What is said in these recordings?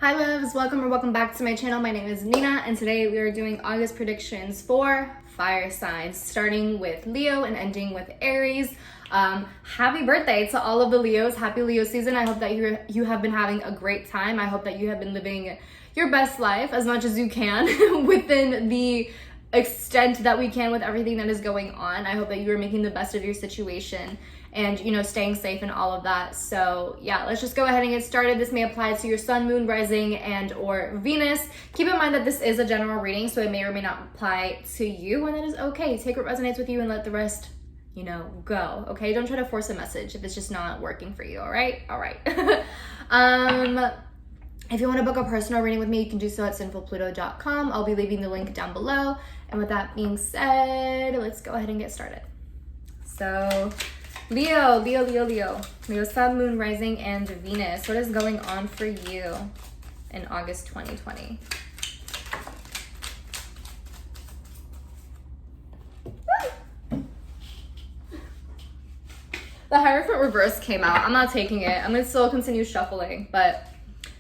Hi loves, welcome or welcome back to my channel. My name is Nina and today we are doing August predictions for fire signs, starting with Leo and ending with Aries. Happy birthday to all of the Leos. Happy Leo season. I hope that you have been having a great time. I hope that you have been living your best life as much as you can within the extent that we can with everything that is going on. I hope that you are making the best of your situation and, you know, staying safe and all of that. So yeah, let's just go ahead and get started. This may apply to your sun, moon, rising, and or Venus. Keep in mind that this is a general reading, so it may or may not apply to you, and that is okay. Take what resonates with you and let the rest, you know, go, okay? Don't try to force a message if it's just not working for you, all right? All right. If you want to book a personal reading with me, you can do so at Sinfulpluto.com. I'll be leaving the link down below. And with that being said, let's go ahead and get started. So, Leo, sun, moon, rising, and Venus. What is going on for you in August 2020? The Hierophant reverse came out. I'm not taking it. I'm gonna still continue shuffling, but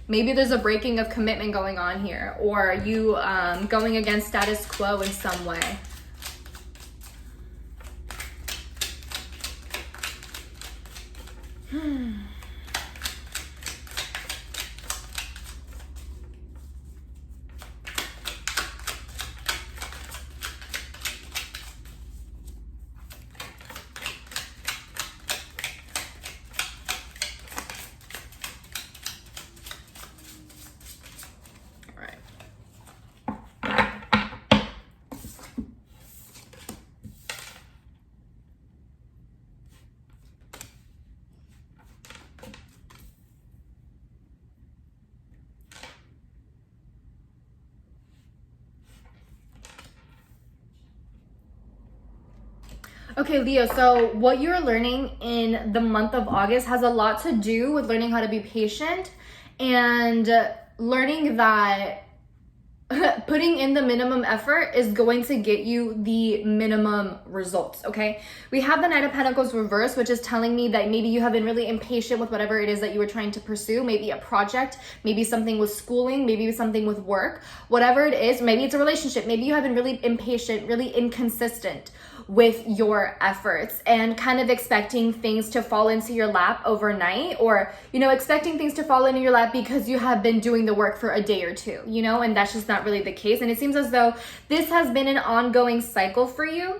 maybe there's a breaking of commitment going on here, or you going against status quo in some way. Okay, Leo, so what you're learning in the month of August has a lot to do with learning how to be patient and learning that putting in the minimum effort is going to get you the minimum results, okay? We have the Knight of Pentacles reverse, which is telling me that maybe you have been really impatient with whatever it is that you were trying to pursue, maybe a project, maybe something with schooling, maybe something with work, whatever it is, maybe it's a relationship, maybe you have been really impatient, really inconsistent with your efforts and kind of expecting things to fall into your lap overnight, or, you know, expecting things to fall into your lap because you have been doing the work for a day or two, you know, and that's just not really the case. And it seems as though this has been an ongoing cycle for you,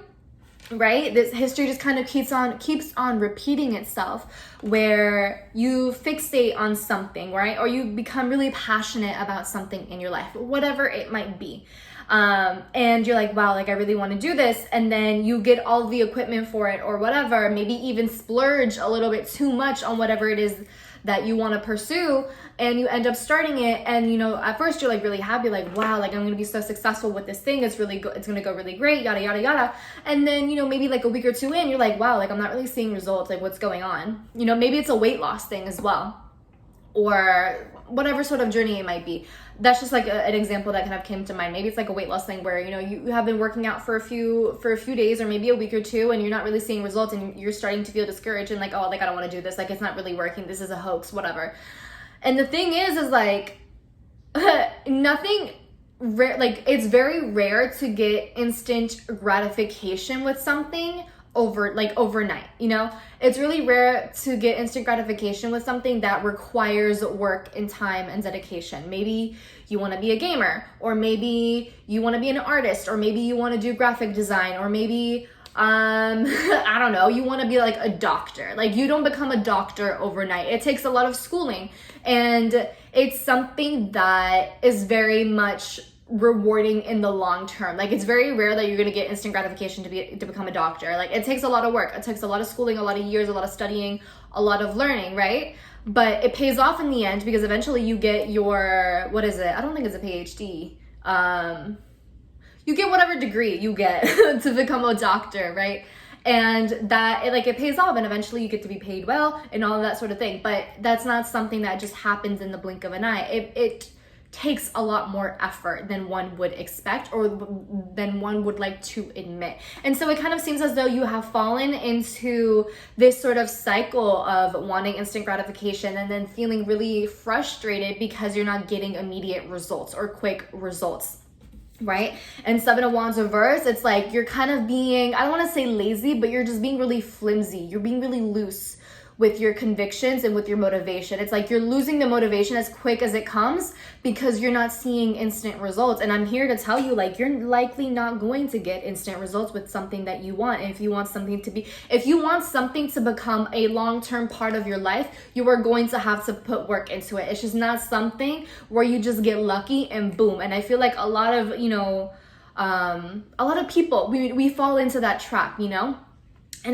right? This history just kind of keeps on repeating itself, where you fixate on something, right? Or you become really passionate about something in your life, whatever it might be. And you're like, wow, like I really want to do this. And then you get all the equipment for it or whatever, maybe even splurge a little bit too much on whatever it is that you want to pursue, and you end up starting it. And, you know, at first you're like really happy, like, wow, like I'm going to be so successful with this thing. It's really good. It's going to go really great, yada, yada, yada. And then, you know, maybe like a week or two in, you're like, wow, like I'm not really seeing results. Like what's going on? You know, maybe it's a weight loss thing as well, or whatever sort of journey it might be. That's just like an example that kind of came to mind. Maybe it's like a weight loss thing where, you know, you have been working out for a few days or maybe a week or two, and you're not really seeing results, and you're starting to feel discouraged and like, oh, like I don't want to do this. Like it's not really working. This is a hoax, whatever. And the thing is like nothing rare, like it's very rare to get instant gratification with something overnight, you know? It's really rare to get instant gratification with something that requires work and time and dedication. Maybe you want to be a gamer, or maybe you want to be an artist, or maybe you want to do graphic design, or maybe I don't know, you want to be like a doctor. Like you don't become a doctor overnight. It takes a lot of schooling, and it's something that is very much rewarding in the long term. Like it's very rare that you're going to get instant gratification to become a doctor. Like it takes a lot of work. It takes a lot of schooling, a lot of years, a lot of studying, a lot of learning, right? But it pays off in the end, because eventually you get your, what is it? I don't think it's a PhD. You get whatever degree you get to become a doctor, right? And that it pays off, and eventually you get to be paid well and all of that sort of thing. But that's not something that just happens in the blink of an eye. It takes a lot more effort than one would expect or than one would like to admit. And so it kind of seems as though you have fallen into this sort of cycle of wanting instant gratification and then feeling really frustrated because you're not getting immediate results or quick results, right? And Seven of Wands reverse, it's like you're kind of being, I don't want to say lazy, but you're just being really flimsy. You're being really loose with your convictions and with your motivation. It's like you're losing the motivation as quick as it comes because you're not seeing instant results. And I'm here to tell you, like, you're likely not going to get instant results with something that you want. And if you want something to become a long-term part of your life, you are going to have to put work into it. It's just not something where you just get lucky and boom. And I feel like a lot of, a lot of people, we fall into that trap, and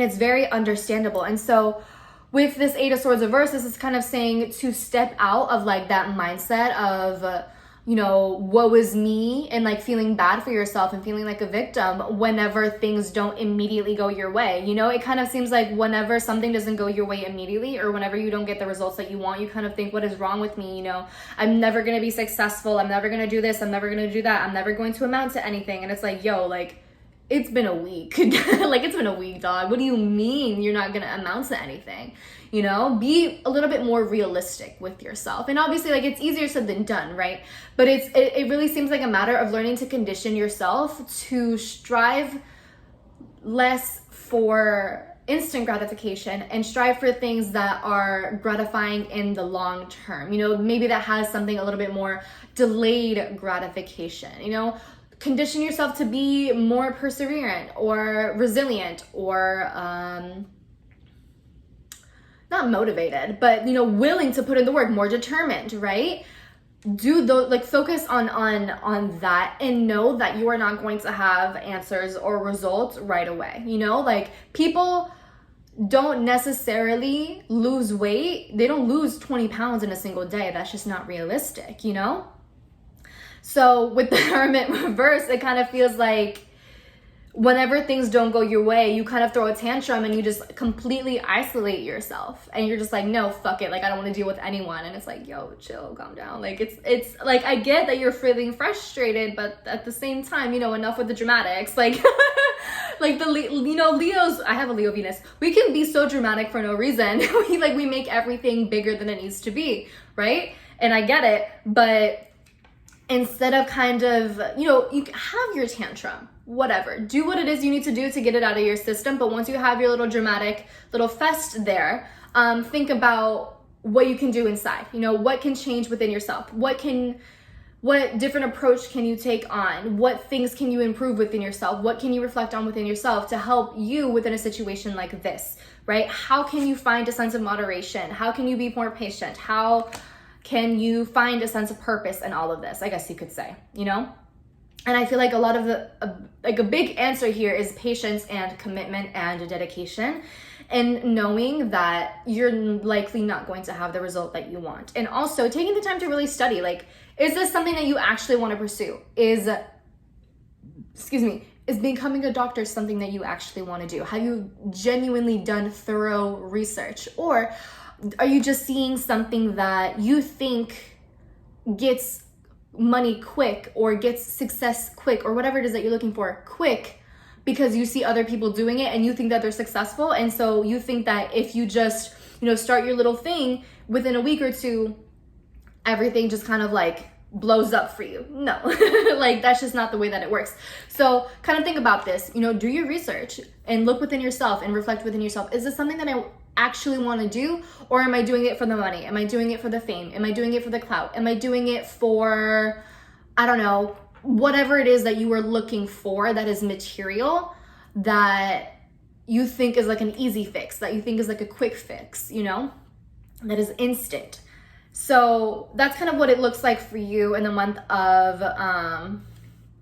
it's very understandable. And so with this Eight of Swords reverse, this is kind of saying to step out of like that mindset of, woe is me, and like feeling bad for yourself and feeling like a victim whenever things don't immediately go your way. It kind of seems like whenever something doesn't go your way immediately or whenever you don't get the results that you want, you kind of think, what is wrong with me? I'm never going to be successful. I'm never going to do this. I'm never going to do that. I'm never going to amount to anything. And it's like, it's been a week. Like, it's been a week, dog. What do you mean you're not gonna amount to anything? Be a little bit more realistic with yourself. And obviously, like, it's easier said than done, right? But it really seems like a matter of learning to condition yourself to strive less for instant gratification and strive for things that are gratifying in the long term. Maybe that has something a little bit more delayed gratification, Condition yourself to be more perseverant or resilient or not motivated, but willing to put in the work, more determined, right? Do those, like, focus on that and know that you are not going to have answers or results right away. Like, people don't necessarily lose weight. They don't lose 20 pounds in a single day. That's just not realistic, So with the Hermit reverse, it kind of feels like whenever things don't go your way, you kind of throw a tantrum and you just completely isolate yourself. And you're just like, no, fuck it. Like, I don't want to deal with anyone. And it's like, yo, chill, calm down. Like, it's like, I get that you're feeling frustrated, but at the same time, enough with the dramatics. Like, like Leos, I have a Leo Venus. We can be so dramatic for no reason. we make everything bigger than it needs to be, right? And I get it, but instead of kind of, you have your tantrum, whatever. Do what it is you need to do to get it out of your system. But once you have your little dramatic little fest there, think about what you can do inside. What can change within yourself? What different approach can you take on? What things can you improve within yourself? What can you reflect on within yourself to help you within a situation like this, right? How can you find a sense of moderation? How can you be more patient? How can you find a sense of purpose in all of this, I guess you could say, And I feel like a lot of a big answer here is patience and commitment and dedication, and knowing that you're likely not going to have the result that you want. And also taking the time to really study, like, is this something that you actually want to pursue? Is becoming a doctor something that you actually want to do? Have you genuinely done thorough research? Or are you just seeing something that you think gets money quick or gets success quick or whatever it is that you're looking for quick because you see other people doing it and you think that they're successful, and so you think that if you just start your little thing within a week or two, everything just kind of like blows up for you? No. Like, that's just not the way that it works. So kind of think about this, do your research and look within yourself and reflect within yourself. Is this something that I actually want to do, or am I doing it for the money? Am I doing it for the fame? Am I doing it for the clout? Am I doing it for, I don't know, whatever it is that you are looking for that is material, that you think is like an easy fix, that you think is like a quick fix, that is instant. So that's kind of what it looks like for you in the month of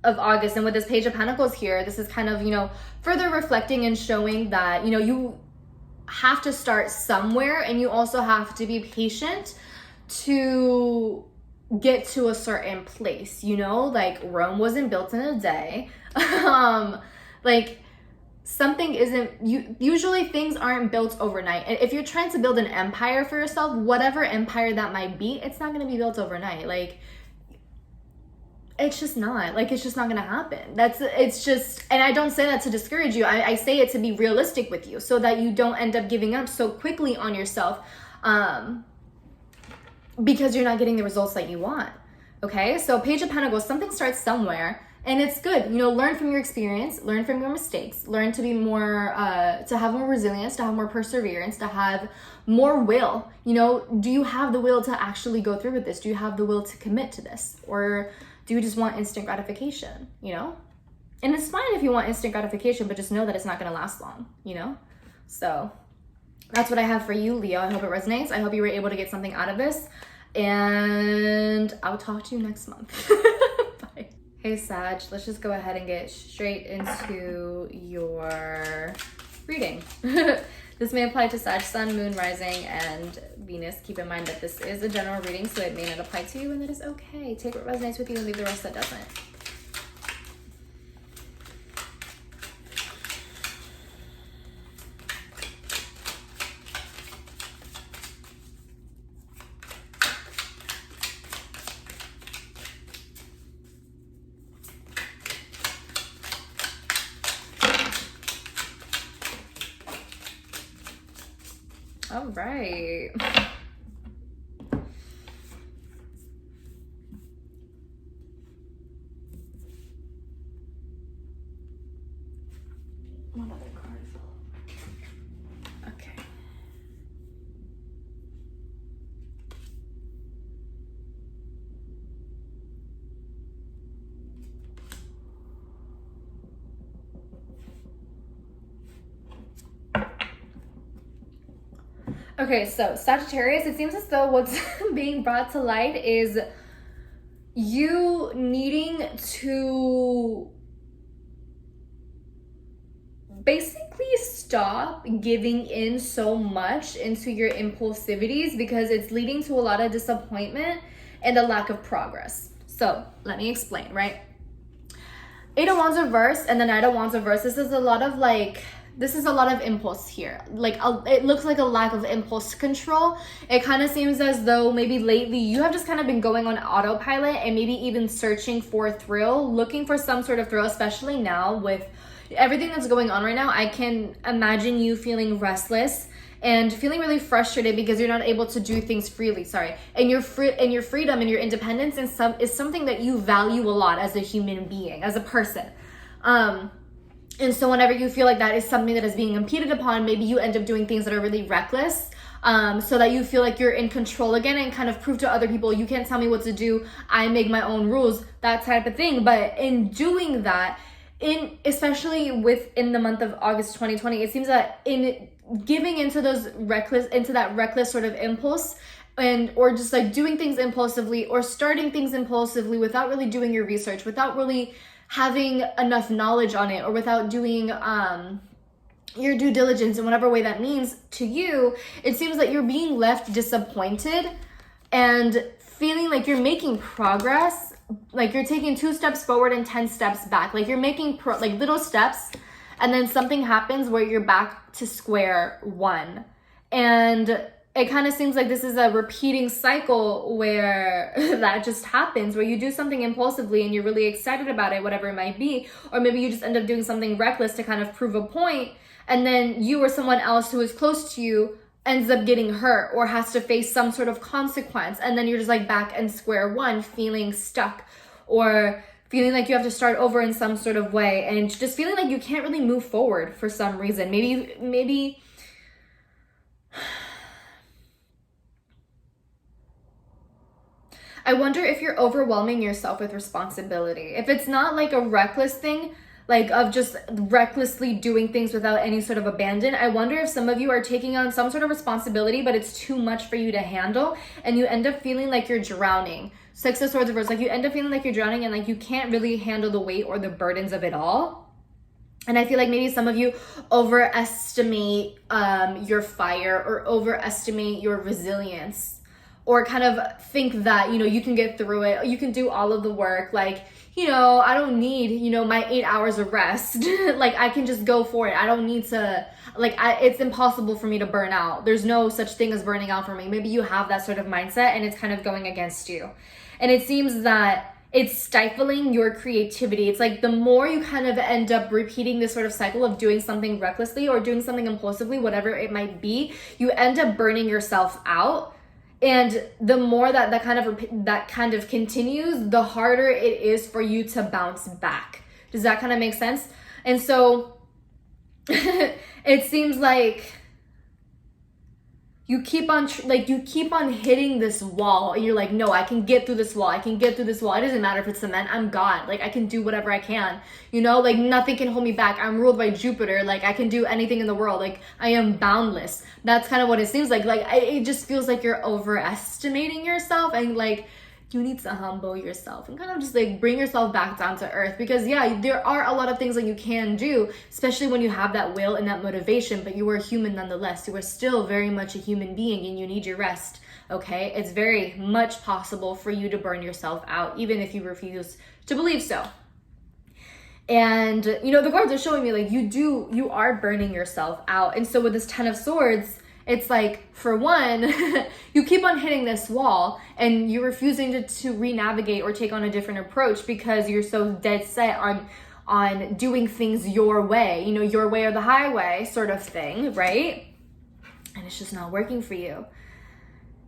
August. And with this Page of Pentacles here, this is kind of, further reflecting and showing that, you have to start somewhere, and you also have to be patient to get to a certain place, like Rome wasn't built in a day. Like, something isn't, usually things aren't built overnight. And if you're trying to build an empire for yourself, whatever empire that might be, it's not going to be built overnight. Like, it's just not. Like, it's just not gonna happen. It's just, and I don't say that to discourage you. I say it to be realistic with you so that you don't end up giving up so quickly on yourself because you're not getting the results that you want. Okay, so Page of Pentacles, something starts somewhere, and it's good. You know, learn from your experience, learn from your mistakes, learn to be more, to have more resilience, to have more perseverance, to have more will. You know, do you have the will to actually go through with this? Do you have the will to commit to this? Or do you just want instant gratification, you know? And it's fine if you want instant gratification, but just know that it's not gonna last long, you know? So that's what I have for you, Leo. I hope it resonates. I hope you were able to get something out of this. And I'll talk to you next month. Bye. Hey, Sag, let's just go ahead and get straight into your reading. This may apply to Sag, Sun, Moon, Rising, and Venus. Keep in mind that this is a general reading, so it may not apply to you, and that is okay. Take what resonates with you and leave the rest that doesn't. All right. What other card fell? Okay. Okay, so Sagittarius, it seems as though what's being brought to light is you needing to basically stop giving in so much into your impulsivities because it's leading to a lot of disappointment and a lack of progress. So let me explain, right? Eight of Wands reverse and the Knight of Wands reverse. This is a lot of impulse here. Like, it looks like a lack of impulse control. It kind of seems as though maybe lately you have just kind of been going on autopilot and maybe even searching for thrill, looking for some sort of thrill, especially now with everything that's going on right now. I can imagine you feeling restless and feeling really frustrated because you're not able to do things freely, and your freedom and your independence is something that you value a lot as a human being, as a person. And so whenever you feel like that is something that is being impeded upon, maybe you end up doing things that are really reckless, so that you feel like you're in control again and kind of prove to other people, you can't tell me what to do, I make my own rules, that type of thing. But in doing that, especially within the month of August 2020, it seems that in giving into that reckless sort of impulse, or just like doing things impulsively or starting things impulsively without really doing your research, without really having enough knowledge on it, or without doing your due diligence in whatever way that means to you, it seems that you're being left disappointed and feeling like you're making progress, like you're taking 2 steps forward and 10 steps back. Like you're making like little steps, and then something happens where you're back to square one. And it kind of seems like this is a repeating cycle where that just happens, where you do something impulsively and you're really excited about it, whatever it might be, or maybe you just end up doing something reckless to kind of prove a point, and then you or someone else who is close to you ends up getting hurt or has to face some sort of consequence, and then you're just like back in square one, feeling stuck or feeling like you have to start over in some sort of way, and just feeling like you can't really move forward for some reason. Maybe I wonder if you're overwhelming yourself with responsibility. If it's not like a reckless thing, like of just recklessly doing things without any sort of abandon, I wonder if some of you are taking on some sort of responsibility, but it's too much for you to handle, and you end up feeling like you're drowning. Six of Swords reverse, like you end up feeling like you're drowning and like you can't really handle the weight or the burdens of it all. And I feel like maybe some of you overestimate your fire, or overestimate your resilience, or kind of think that, you can get through it, you can do all of the work, like, I don't need, my 8 hours of rest. Like, I can just go for it. I don't need to, it's impossible for me to burn out. There's no such thing as burning out for me. Maybe you have that sort of mindset and it's kind of going against you. And it seems that it's stifling your creativity. It's like the more you kind of end up repeating this sort of cycle of doing something recklessly or doing something impulsively, whatever it might be, you end up burning yourself out. And the more that kind of continues, the harder it is for you to bounce back. Does that kind of make sense? And so it seems like you keep on hitting this wall, and you're like, no, I can get through this wall. I can get through this wall. It doesn't matter if it's cement. I'm God. Like, I can do whatever I can, you know, like nothing can hold me back. I'm ruled by Jupiter. Like, I can do anything in the world. Like, I am boundless. That's kind of what it seems like. Like, it just feels like you're overestimating yourself, and like, you need to humble yourself and kind of just like bring yourself back down to earth, because yeah, there are a lot of things that you can do, especially when you have that will and that motivation, but you are human nonetheless. You are still very much a human being, and you need your rest. Okay, it's very much possible for you to burn yourself out, even if you refuse to believe so. And you know, the cards are showing me like you are burning yourself out. And so with this 10 of Swords, it's like, for one, you keep on hitting this wall and you're refusing to re-navigate or take on a different approach because you're so dead set on doing things your way, you know, your way or the highway sort of thing, right? And it's just not working for you.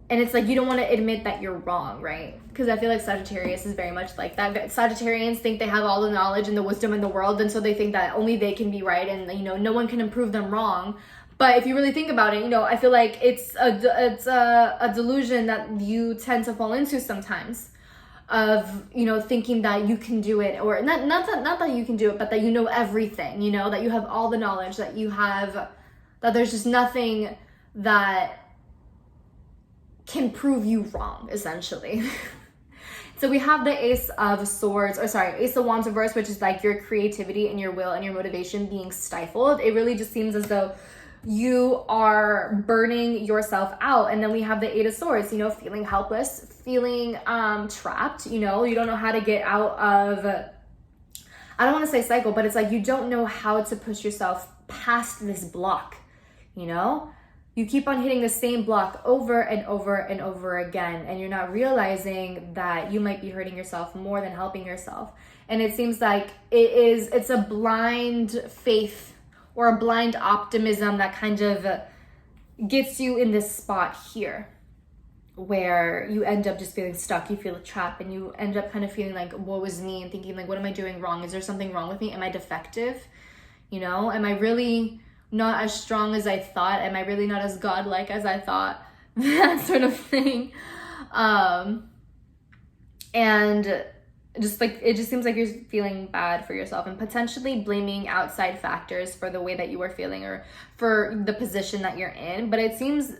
And it's like, you don't want to admit that you're wrong, right? Because I feel like Sagittarius is very much like that. Sagittarians think they have all the knowledge and the wisdom in the world, and so they think that only they can be right, and you know, no one can prove them wrong. But if you really think about it, you know, I feel like it's a delusion that you tend to fall into sometimes, of, you know, thinking that you can do it, or not that you can do it, but that you know everything, you know, that you have all the knowledge, that you have, that there's just nothing that can prove you wrong, essentially. So we have the Ace of Wands reverse, which is like your creativity and your will and your motivation being stifled. It really just seems as though you are burning yourself out. And then we have the 8 of Swords, you know, feeling helpless, feeling trapped, you know, you don't know how to get out of, I don't want to say cycle, but it's like you don't know how to push yourself past this block, you know? You keep on hitting the same block over and over and over again, and you're not realizing that you might be hurting yourself more than helping yourself. And it seems like it's a blind faith or a blind optimism that kind of gets you in this spot here where you end up just feeling stuck, you feel trapped, and you end up kind of feeling like, woe is me, and thinking like, what am I doing wrong? Is there something wrong with me? Am I defective? You know, am I really not as strong as I thought? Am I really not as godlike as I thought? That sort of thing. And just like, it just seems like you're feeling bad for yourself and potentially blaming outside factors for the way that you are feeling or for the position that you're in. But it seems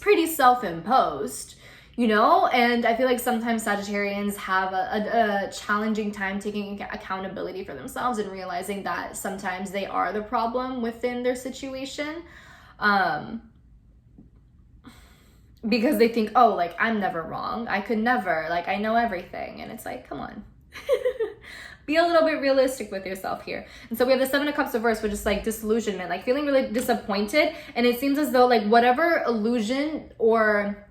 pretty self-imposed, you know? And I feel like sometimes Sagittarians have a challenging time taking accountability for themselves and realizing that sometimes they are the problem within their situation. Because they think, oh, like, I'm never wrong. I could never, like, I know everything. And it's like, come on. Be a little bit realistic with yourself here. And so we have the 7 of Cups reverse, which is like disillusionment, like feeling really disappointed. And it seems as though like whatever illusion or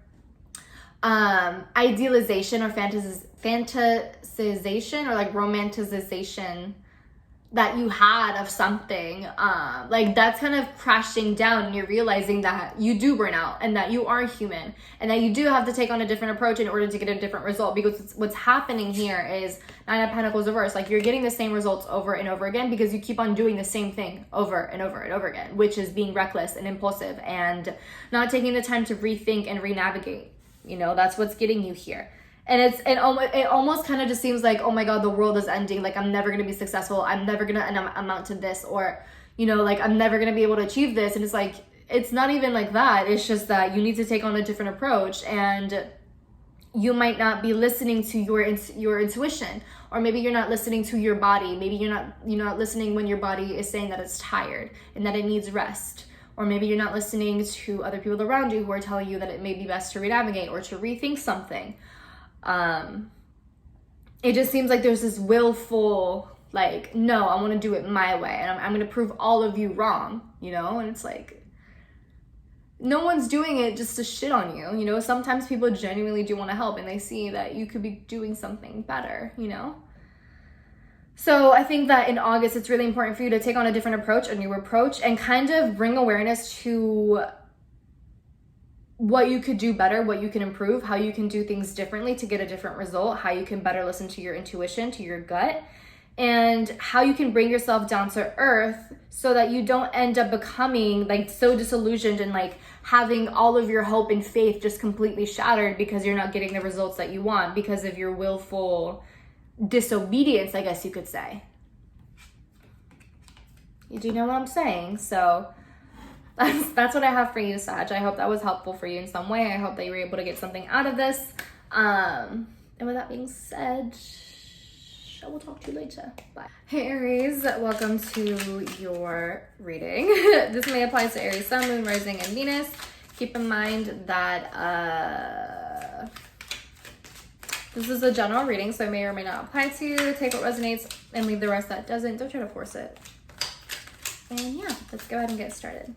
idealization or fantasization or like romanticization that you had of something, like that's kind of crashing down, and you're realizing that you do burn out and that you are human and that you do have to take on a different approach in order to get a different result. Because what's happening here is 9 of Pentacles reverse, like you're getting the same results over and over again because you keep on doing the same thing over and over and over again, which is being reckless and impulsive and not taking the time to rethink and re-navigate. You know, that's what's getting you here. And it almost kind of just seems like, oh my God, the world is ending. Like, I'm never going to be successful. I'm never going to amount to this, or, you know, like I'm never going to be able to achieve this. And it's like, it's not even like that. It's just that you need to take on a different approach, and you might not be listening to your intuition, or maybe you're not listening to your body. Maybe you're not listening when your body is saying that it's tired and that it needs rest. Or maybe you're not listening to other people around you who are telling you that it may be best to re-navigate or to rethink something. It just seems like there's this willful, like, no, I want to do it my way, and I'm going to prove all of you wrong, you know? And it's like, no one's doing it just to shit on you, you know? Sometimes people genuinely do want to help and they see that you could be doing something better, you know? So I think that in August, it's really important for you to take on a different approach, a new approach, and kind of bring awareness to what you could do better, what you can improve, how you can do things differently to get a different result, how you can better listen to your intuition, to your gut, and how you can bring yourself down to earth so that you don't end up becoming like so disillusioned and like having all of your hope and faith just completely shattered because you're not getting the results that you want because of your willful disobedience, I guess you could say. You do know what I'm saying? So that's what I have for you, Sag. I hope that was helpful for you in some way. I hope that you were able to get something out of this. And with that being said, I will talk to you later. Bye. Hey Aries, welcome to your reading. This may apply to Aries, Sun, Moon, Rising, and Venus. Keep in mind that this is a general reading, so it may or may not apply to you. Take what resonates and leave the rest that doesn't. Don't try to force it. And yeah, let's go ahead and get started.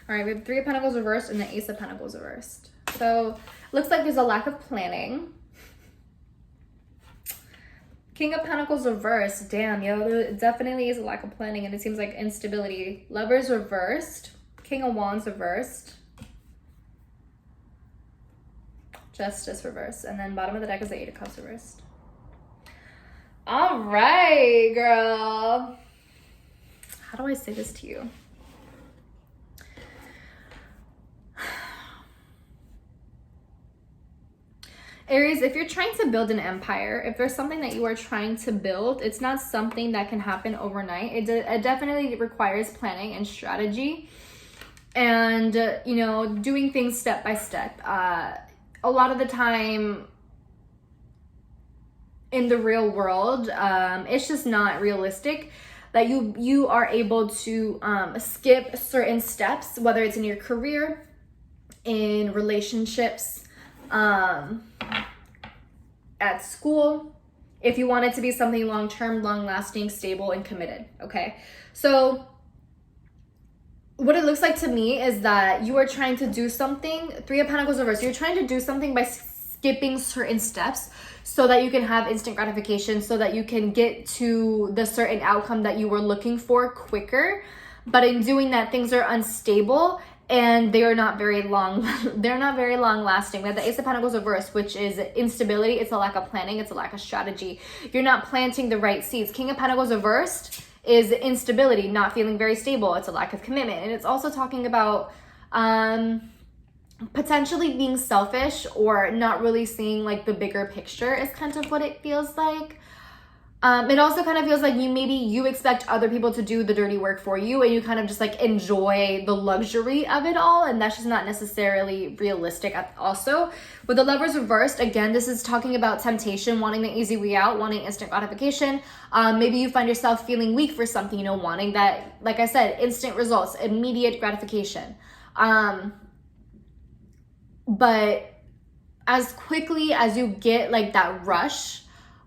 All right, we have Three of Pentacles reversed and the Ace of Pentacles reversed. So looks like there's a lack of planning. King of Pentacles reversed. Damn, yo, there definitely is a lack of planning and it seems like instability. Lovers reversed. King of Wands reversed. Justice reversed. And then bottom of the deck is the Eight of Cups reversed. All right, girl. How do I say this to you? Aries, if you're trying to build an empire, if there's something that you are trying to build, it's not something that can happen overnight. It definitely requires planning and strategy and, you know, doing things step by step. A lot of the time in the real world, it's just not realistic that you are able to skip certain steps, whether it's in your career, in relationships, at school, if you want it to be something long-term, long-lasting, stable, and committed, okay? So what it looks like to me is that you are trying to do something, Three of Pentacles reversed, you're trying to do something by skipping certain steps so that you can have instant gratification, so that you can get to the certain outcome that you were looking for quicker. But in doing that, things are unstable and they are not very long. They're not very long lasting. We have the Ace of Pentacles reversed, which is instability. It's a lack of planning. It's a lack of strategy. You're not planting the right seeds. King of Pentacles reversed is instability, not feeling very stable. It's a lack of commitment. And it's also talking about potentially being selfish or not really seeing like the bigger picture is kind of what it feels like. It also kind of feels like you expect other people to do the dirty work for you and you kind of just like enjoy the luxury of it all, and that's just not necessarily realistic. Also, with the Lovers reversed, again, this is talking about temptation, wanting the easy way out, wanting instant gratification. Maybe you find yourself feeling weak for something, you know, wanting that, like I said, instant results, immediate gratification. But as quickly as you get like that rush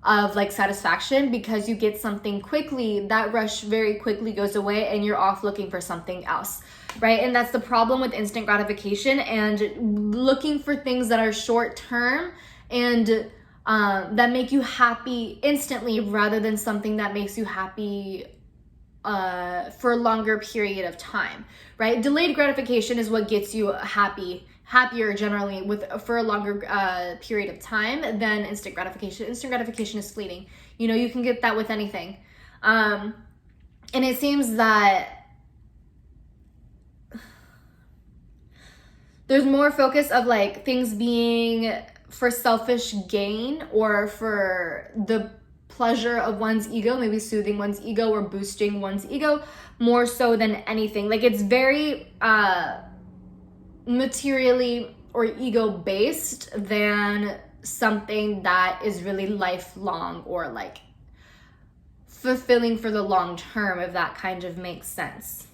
of like satisfaction because you get something quickly, that rush very quickly goes away and you're off looking for something else, right? And that's the problem with instant gratification and looking for things that are short term and that make you happy instantly rather than something that makes you happy for a longer period of time, right? Delayed gratification is what gets you happier generally for a longer period of time than instant gratification. Instant gratification is fleeting. You know, you can get that with anything. And it seems that there's more focus of like things being for selfish gain or for the pleasure of one's ego, maybe soothing one's ego or boosting one's ego more so than anything. Like it's very materially or ego based than something that is really lifelong or like fulfilling for the long term, if that kind of makes sense.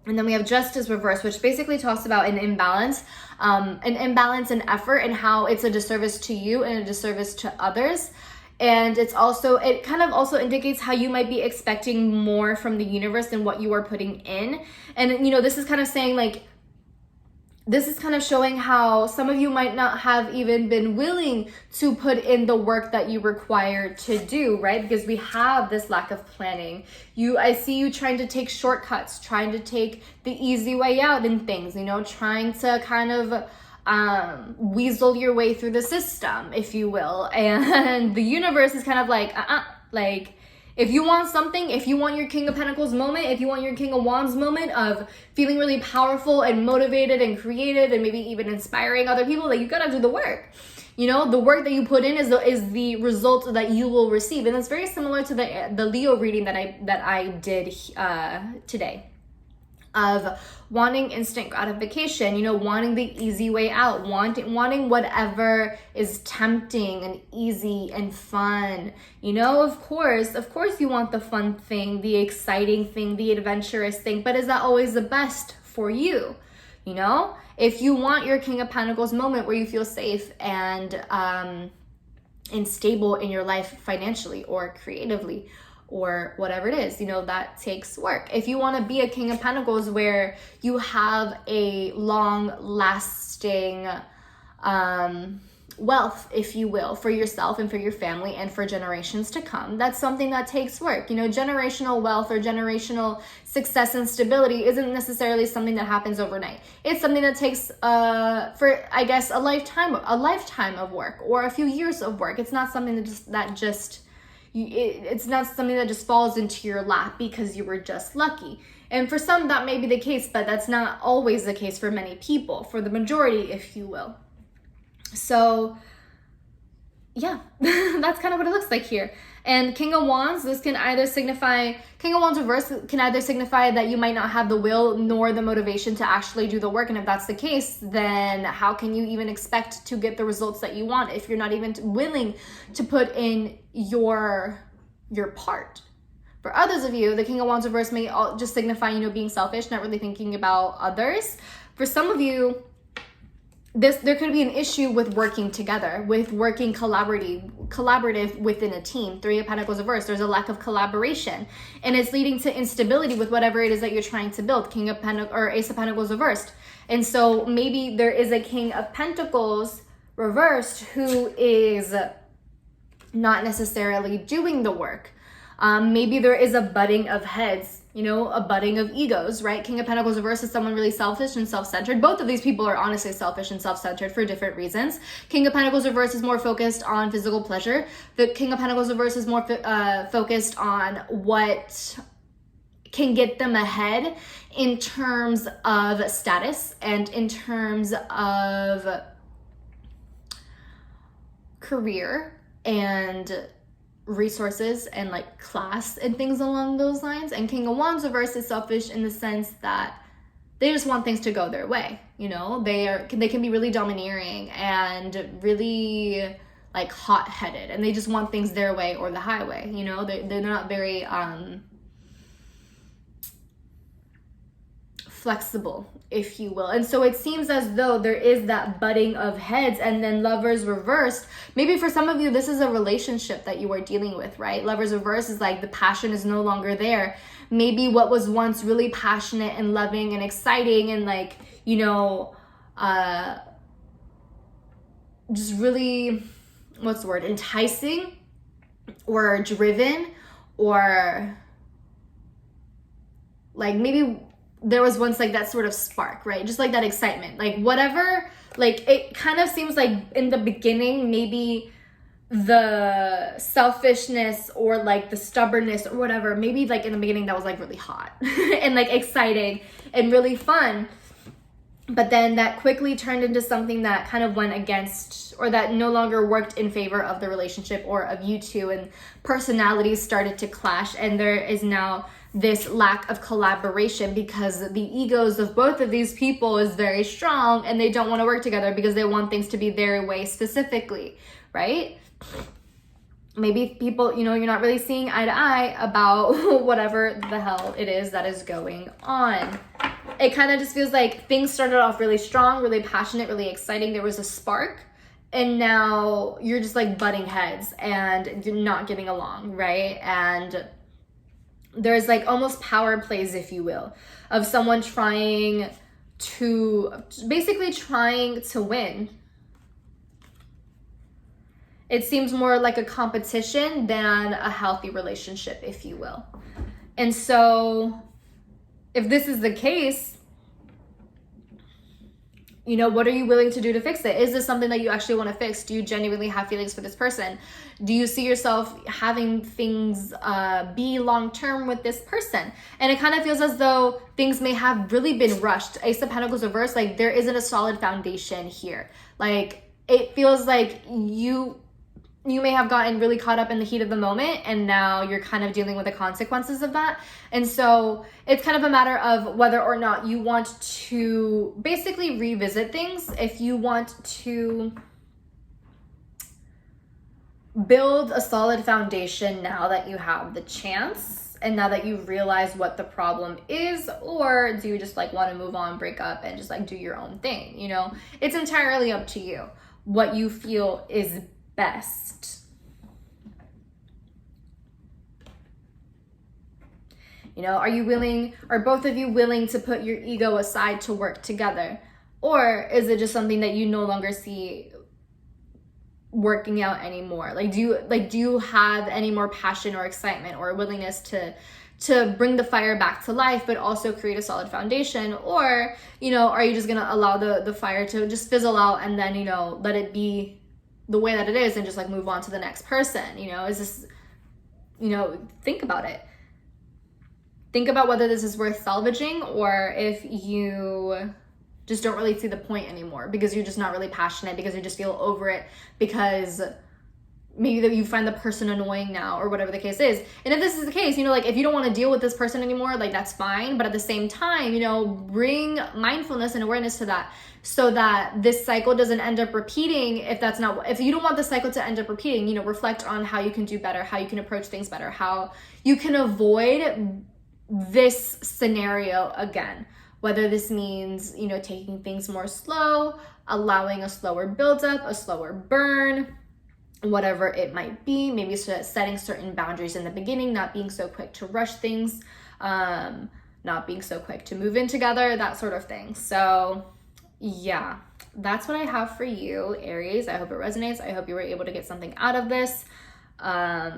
And then we have Justice reversed, which basically talks about an imbalance in effort and how it's a disservice to you and a disservice to others. And it kind of also indicates how you might be expecting more from the universe than what you are putting in. And, you know, this is kind of saying like, this is kind of showing how some of you might not have even been willing to put in the work that you require to do, right? Because we have this lack of planning. I see you trying to take shortcuts, trying to take the easy way out in things, you know, trying to kind of weasel your way through the system, if you will. And the universe is kind of like, like, if you want something, if you want your King of Pentacles moment, if you want your King of Wands moment of feeling really powerful and motivated and creative and maybe even inspiring other people, like, you gotta do the work. You know, the work that you put in is the result that you will receive. And it's very similar to the Leo reading that I did today, of wanting instant gratification, you know, wanting the easy way out, wanting whatever is tempting and easy and fun. You know, of course you want the fun thing, the exciting thing, the adventurous thing, but is that always the best for you? You know, if you want your King of Pentacles moment where you feel safe and stable in your life financially or creatively, or whatever it is, you know, that takes work. If you want to be a King of Pentacles where you have a long lasting wealth, if you will, for yourself and for your family and for generations to come, that's something that takes work. You know, generational wealth or generational success and stability isn't necessarily something that happens overnight. It's something that takes for, I guess, a lifetime of work or a few years of work. It's not something it's not something that just falls into your lap because you were just lucky. And for some, that may be the case, but that's not always the case for many people, for the majority, if you will. So yeah, that's kind of what it looks like here. And King of Wands, this can either signify, King of Wands reverse can either signify that you might not have the will nor the motivation to actually do the work. And if that's the case, then how can you even expect to get the results that you want if you're not even willing to put in your part? For others of you, the King of Wands reverse may just signify, you know, being selfish, not really thinking about others. For some of you, there could be an issue with working together, with working collaborative within a team. Three of Pentacles reversed, there's a lack of collaboration, and it's leading to instability with whatever it is that you're trying to build. King of Pentacles or Ace of Pentacles reversed. And so maybe there is a King of Pentacles reversed who is not necessarily doing the work. Maybe there is a butting of heads, you know, a butting of egos, right? King of Pentacles reverse is someone really selfish and self-centered. Both of these people are honestly selfish and self-centered for different reasons. King of Pentacles reverse is more focused on physical pleasure. The King of Pentacles reverse is more focused on what can get them ahead in terms of status and in terms of career and resources and like class and things along those lines. And King of Wands reverse is selfish in the sense that they just want things to go their way. You know, they can be really domineering and really like hot-headed, and they just want things their way or the highway. You know, they're not very flexible, if you will. And so it seems as though there is that butting of heads. And then Lovers reversed, maybe for some of you this is a relationship that you are dealing with, right? Lovers reversed is like the passion is no longer there. Maybe what was once really passionate and loving and exciting and like, you know, just really, what's the word, enticing or driven, or like maybe there was once like that sort of spark, right? Just like that excitement, like whatever, like it kind of seems like in the beginning, maybe the selfishness or like the stubbornness or whatever, maybe like in the beginning that was like really hot and like exciting and really fun. But then that quickly turned into something that kind of went against, or that no longer worked in favor of the relationship or of you two, and personalities started to clash, and there is now this lack of collaboration because the egos of both of these people is very strong and they don't want to work together because they want things to be their way specifically, right? Maybe people, you know, you're not really seeing eye to eye about whatever the hell it is that is going on. It kind of just feels like things started off really strong, really passionate, really exciting. There was a spark, and now you're just like butting heads and you're not getting along, right? And there's like almost power plays, if you will, of someone trying to win. It seems more like a competition than a healthy relationship, if you will. And so if this is the case, you know, what are you willing to do to fix it? Is this something that you actually want to fix? Do you genuinely have feelings for this person? Do you see yourself having things be long-term with this person? And it kind of feels as though things may have really been rushed. Ace of Pentacles reverse, like there isn't a solid foundation here. Like it feels like you may have gotten really caught up in the heat of the moment, and now you're kind of dealing with the consequences of that. And so it's kind of a matter of whether or not you want to basically revisit things. If you want to build a solid foundation now that you have the chance and now that you realize what the problem is, or do you just like want to move on, break up, and just like do your own thing? You know, it's entirely up to you what you feel is best. You know, are both of you willing to put your ego aside to work together? Or is it just something that you no longer see working out anymore? Like do you have any more passion or excitement or willingness to bring the fire back to life, but also create a solid foundation? Or, you know, are you just gonna allow the fire to just fizzle out and then, you know, let it be the way that it is and just like move on to the next person? You know, is this, you know, think about it. Think about whether this is worth salvaging, or if you just don't really see the point anymore because you're just not really passionate, because you just feel over it, because maybe that you find the person annoying now, or whatever the case is. And if this is the case, you know, like if you don't want to deal with this person anymore, like that's fine. But at the same time, you know, bring mindfulness and awareness to that, so that this cycle doesn't end up repeating. If you don't want the cycle to end up repeating, you know, reflect on how you can do better, how you can approach things better, how you can avoid this scenario again. Whether this means, you know, taking things more slow, allowing a slower buildup, a slower burn, whatever it might be. Maybe setting certain boundaries in the beginning, not being so quick to rush things, not being so quick to move in together, that sort of thing. So yeah, that's what I have for you, Aries. I hope it resonates. I hope you were able to get something out of this. That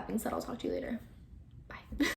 being said, I'll talk to you later.